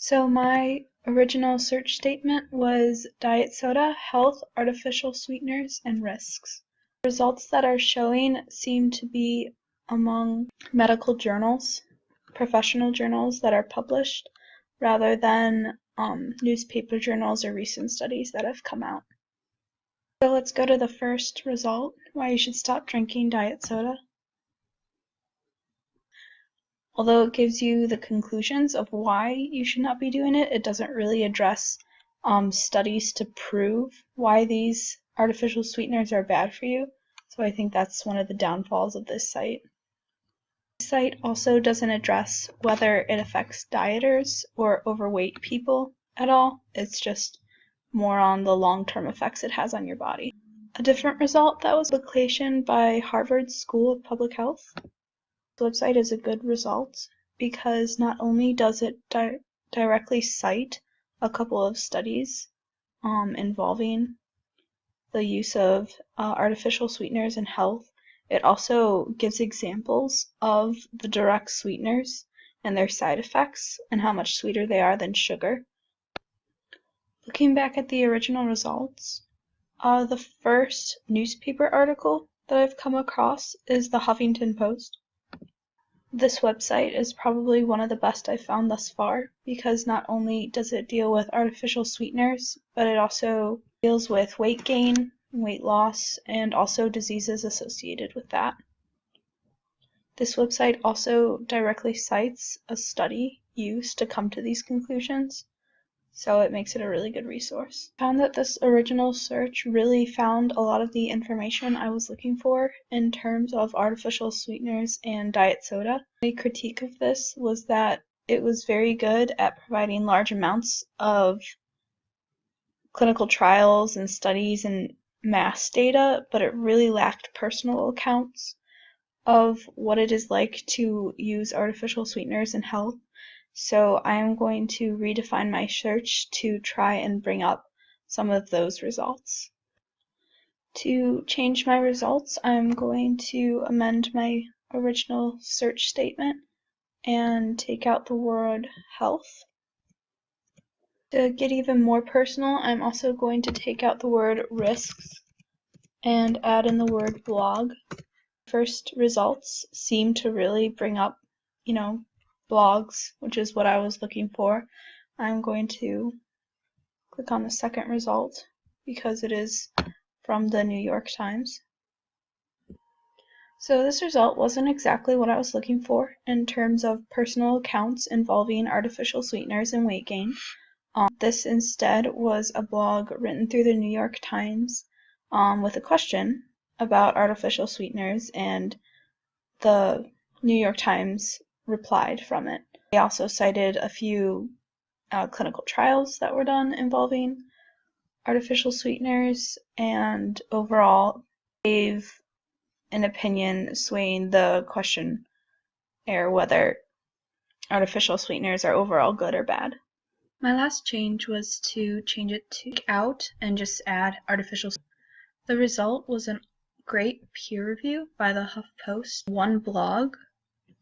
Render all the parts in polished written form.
So my original search statement was diet soda, health, artificial sweeteners, and risks. The results that are showing seem to be among medical journals, professional journals that are published, rather than newspaper journals or recent studies that have come out. So let's go to the first result, why you should stop drinking diet soda. Although it gives you the conclusions of why you should not be doing it, it doesn't really address studies to prove why these artificial sweeteners are bad for you. So I think that's one of the downfalls of this site. This site also doesn't address whether it affects dieters or overweight people at all. It's just more on the long-term effects it has on your body. A different result that was a publication by Harvard School of Public Health. The website is a good result because not only does it directly cite a couple of studies involving the use of artificial sweeteners in health, it also gives examples of the direct sweeteners and their side effects and how much sweeter they are than sugar. Looking back at the original results, the first newspaper article that I've come across is the Huffington Post. This website is probably one of the best I've found thus far because not only does it deal with artificial sweeteners, but it also deals with weight gain, weight loss, and also diseases associated with that. This website also directly cites a study used to come to these conclusions, so it makes it a really good resource. I found that this original search really found a lot of the information I was looking for in terms of artificial sweeteners and diet soda. My critique of this was that it was very good at providing large amounts of clinical trials and studies and mass data, but it really lacked personal accounts of what it is like to use artificial sweeteners in health. So I am going to redefine my search to try and bring up some of those results. To change my results, I'm going to amend my original search statement and take out the word health. To get even more personal, I'm also going to take out the word risks and add in the word blog. First results seem to really bring up, blogs, which is what I was looking for. I'm going to click on the second result because it is from the New York Times. So this result wasn't exactly what I was looking for in terms of personal accounts involving artificial sweeteners and weight gain. This instead was a blog written through the New York Times with a question about artificial sweeteners, and the New York Times replied from it. They also cited a few clinical trials that were done involving artificial sweeteners, and overall gave an opinion swaying the questionnaire whether artificial sweeteners are overall good or bad. My last change was to change it to out and just add artificial. The result was a great peer review by the HuffPost, one blog,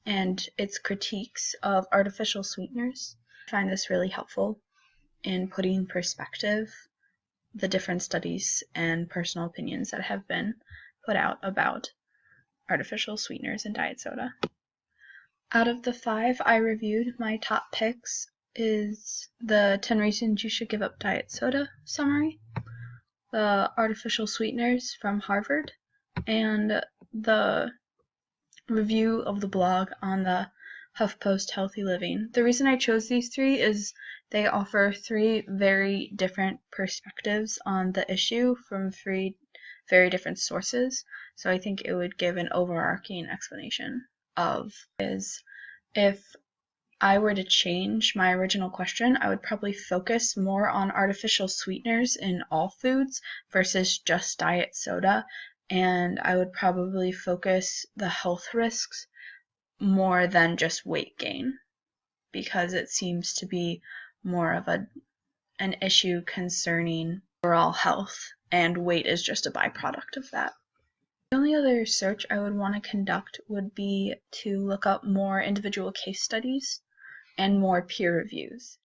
and its critiques of artificial sweeteners. I find this really helpful in putting in perspective the different studies and personal opinions that have been put out about artificial sweeteners and diet soda. Out of the 5 I reviewed, my top picks is the 10 Reasons You Should Give Up Diet Soda summary, the artificial sweeteners from Harvard, and the review of the blog on the HuffPost Healthy Living. The reason I chose these 3 is they offer 3 very different perspectives on the issue from 3 very different sources, so I think it would give an overarching explanation of is if I were to change my original question, I would probably focus more on artificial sweeteners in all foods versus just diet soda, and I would probably focus the health risks more than just weight gain because it seems to be more of an issue concerning overall health, and weight is just a byproduct of that. The only other search I would want to conduct would be to look up more individual case studies and more peer reviews.